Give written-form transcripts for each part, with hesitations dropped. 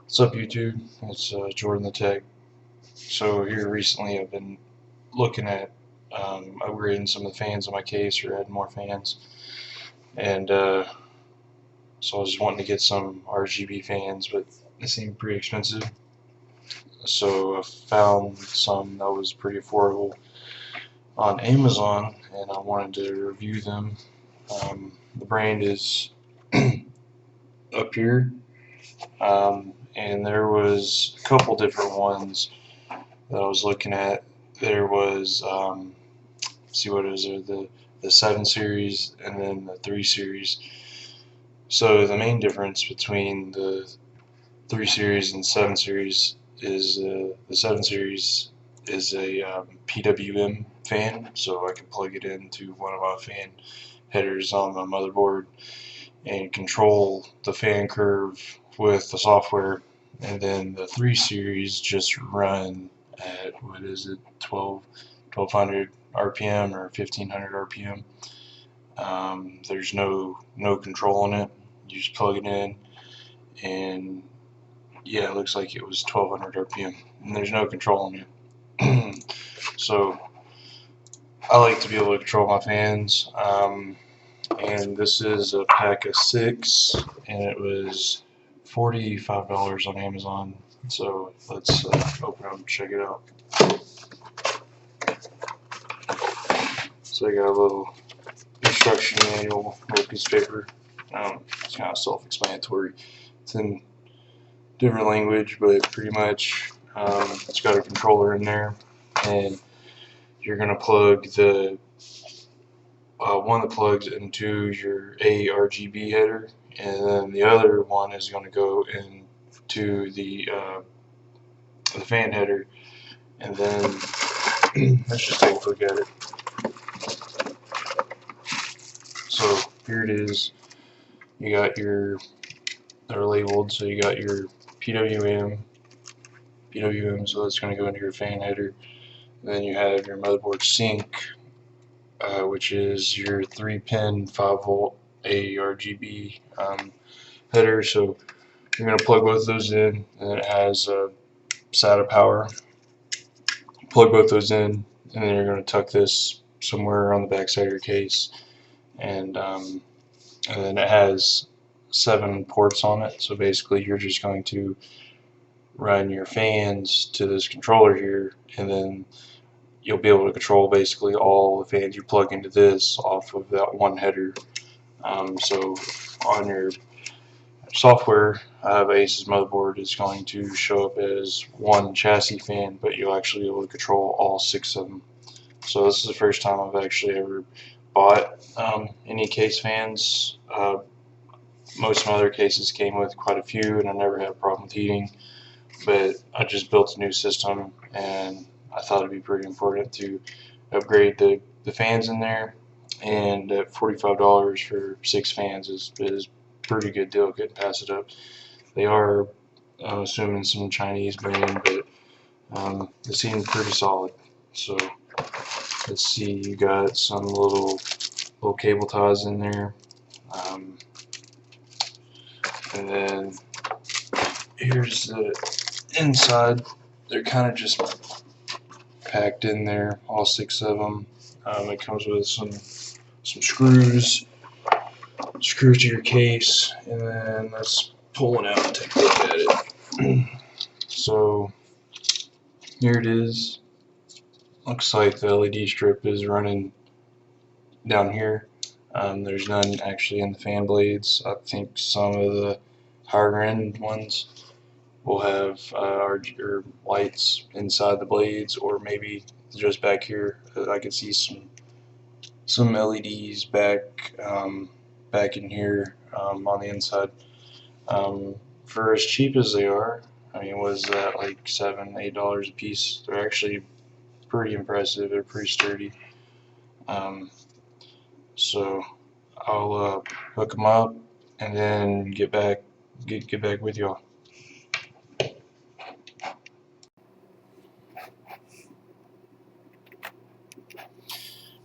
What's up, YouTube? It's Jordan the Tech. So here recently I've been looking at upgrading some of the fans in my case or adding more fans, and so I was just wanting to get some RGB fans, but they seem pretty expensive. So I found some that was pretty affordable on Amazon, and I wanted to review them. The brand is UpHere. And there was a couple different ones that I was looking at. There was, see what is there, the 7 series and then the 3 series. So the main difference between the 3 series and 7 series is the 7 series is a Pwm fan, so I can plug it into one of my fan headers on my motherboard and control the fan curve with the software. And then the 3 series just run at, what is it, 1200 RPM or 1500 RPM. There's no control on it. You just plug it in, and yeah, it looks like it was 1200 RPM, and there's no control on it. So I like to be able to control my fans. And this is a pack of 6, and it was $45 on Amazon. So let's open it up and check it out. So I got a little instruction manual, little piece of paper. It's kind of self-explanatory. It's in different language, but pretty much it's got a controller in there, and you're gonna plug the one that plugs into your RGB header, and then the other one is going to go into the fan header. And then let's just take a look at it. So here it is. You got your, they're labeled, so you got your PWM, so that's going to go into your fan header. And then you have your motherboard sync, which is your 3-pin 5-volt ARGB header. So you're going to plug both those in, and it has SATA power. Plug both those in, and then you're going to tuck this somewhere on the back side of your case, and then it has 7 ports on it. So basically you're just going to run your fans to this controller here, and then you'll be able to control basically all the fans you plug into this off of that one header. So on your software, Ace's motherboard is going to show up as one chassis fan, but you'll actually be able to control all 6 of them. So this is the first time I've actually ever bought any case fans. Most of my other cases came with quite a few, and I never had a problem with heating, but I just built a new system, and I thought it'd be pretty important to upgrade the fans in there, and at $45 for 6 fans is a pretty good deal. Couldn't pass it up. They are, I'm assuming, some Chinese brand, but they seem pretty solid. So let's see, you got some little cable ties in there, and then here's the inside. They're kind of just packed in there, all 6 of them. It comes with some screws to your case, and then let's pull it out and take a look at it. So here it is. Looks like the LED strip is running down here. There's none actually in the fan blades. I think some of the higher end ones will have lights inside the blades, or maybe just back here. I can see some LEDs back in here on the inside. For as cheap as they are, I mean, was that like $7, $8 a piece? They're actually pretty impressive. They're pretty sturdy. So I'll hook them up and then get back with y'all.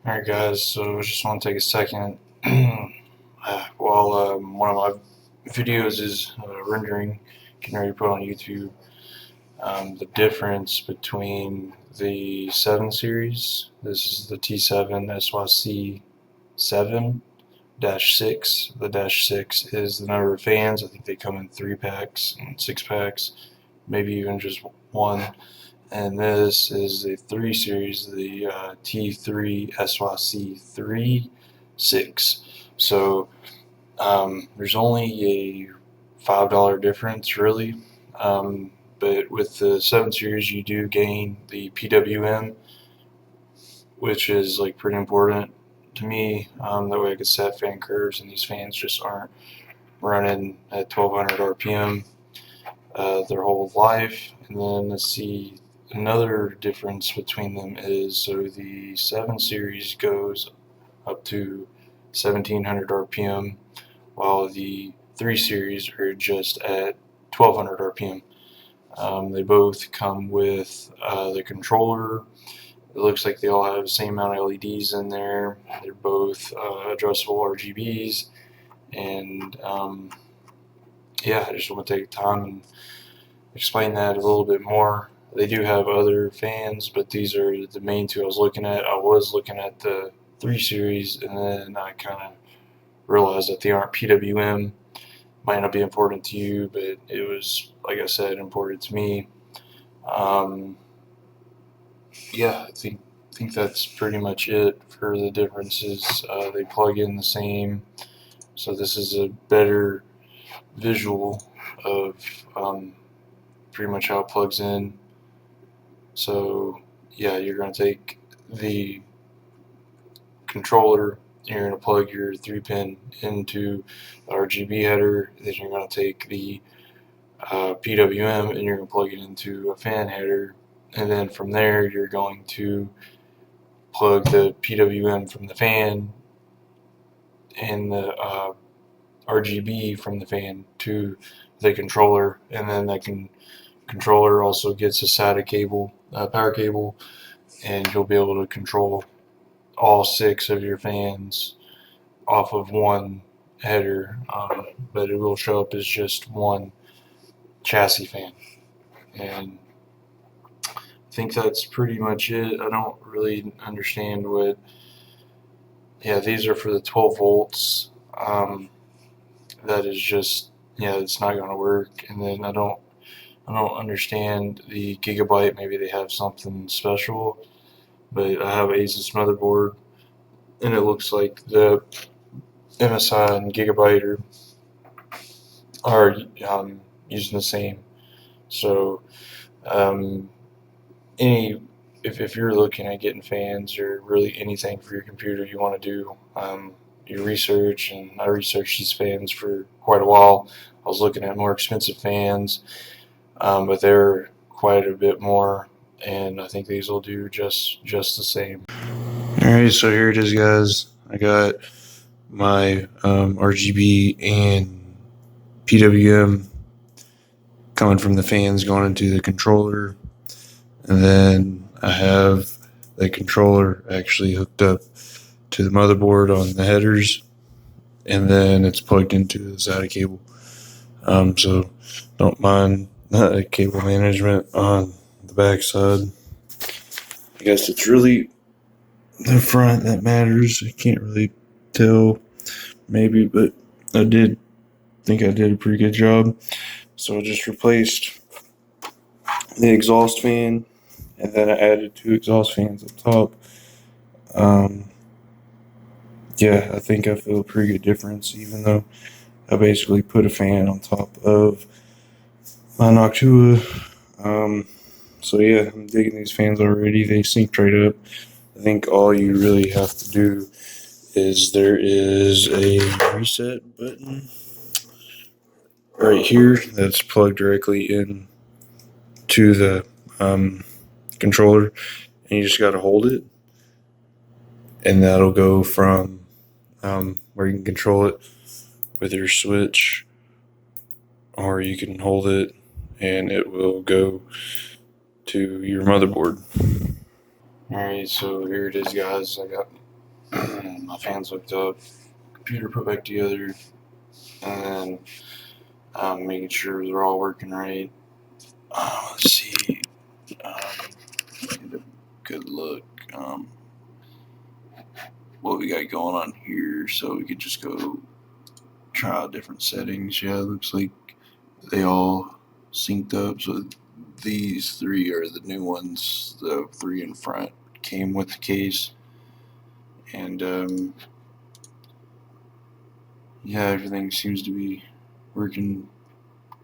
Alright guys, so I just want to take a second while one of my videos is rendering, getting ready to put on YouTube the difference between the 7 series. This is the T7SYC7-6. The dash 6 is the number of fans. I think they come in 3 packs and 6 packs, maybe even just one. And this is the 3 series, the T7SYC7-6. So there's only a $5 difference, really. But with the 7 series, you do gain the Pwm, which is like pretty important to me. That way I can set fan curves, and these fans just aren't running at 1200 RPM their whole life. And then let's see, another difference between them is, so the 7 series goes up to 1700 RPM, while the 3 series are just at 1200 RPM. They both come with the controller. It looks like they all have the same amount of LEDs in there. They're both addressable RGBs. And yeah, I just want to take time and explain that a little bit more. They do have other fans, but these are the main 2 I was looking at. I was looking at the 3 series, and then I kind of realized that they aren't Pwm. Might not be important to you, but it was, like I said, important to me. Yeah, I think that's pretty much it for the differences. They plug in the same, so this is a better visual of pretty much how it plugs in. So yeah, you're going to take the controller, you're going to plug your 3-pin into the RGB header, then you're going to take the Pwm and you're going to plug it into a fan header, and then from there you're going to plug the Pwm from the fan and the RGB from the fan to the controller, and then that controller also gets a SATA cable, power cable, and you'll be able to control all 6 of your fans off of one header, but it will show up as just one chassis fan. And I think that's pretty much it. I don't really understand what. Yeah, these are for the 12 volts. That is just, yeah, it's not going to work. And then I don't understand the gigabyte. Maybe they have something special, but I have Asus motherboard, and it looks like the MSI and gigabyte are using the same. So if you're looking at getting fans or really anything for your computer you want to do, your research, and I researched these fans for quite a while. I was looking at more expensive fans, but they're quite a bit more, and I think these will do just the same. Alright, so here it is, guys. I got my RGB and Pwm coming from the fans going into the controller, and then I have the controller actually hooked up to the motherboard on the headers, and then it's plugged into the SATA cable. So don't mind cable management on the back side. I guess it's really the front that matters. I can't really tell, maybe, but I think I did a pretty good job. So I just replaced the exhaust fan, and then I added 2 exhaust fans up top. Yeah, I think I feel a pretty good difference, even though I basically put a fan on top of my Noctua. So yeah, I'm digging these fans already. They sync right up. I think all you really have to do is there is a reset button right here that's plugged directly in to the controller, and you just got to hold it, and that'll go from where you can control it with your switch, or you can hold it and it will go to your motherboard. Alright, so here it is, guys. I got my fans hooked up, computer put back together, and making sure they're all working right. Let's see. Get a good look. What we got going on here, so we could just go try out different settings. Yeah, it looks like they all synced up. So these three are the new ones. The three in front came with the case, and yeah, everything seems to be working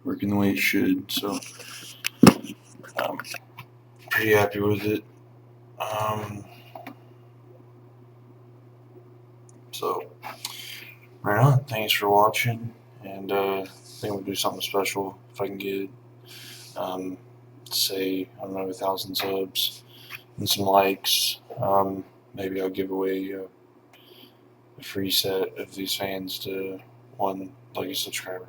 the way it should. So I'm pretty happy with it. So right on. Thanks for watching, and I think we'll do something special if I can get say, I don't know, 1,000 subs and some likes. Maybe I'll give away a free set of these fans to one lucky subscriber.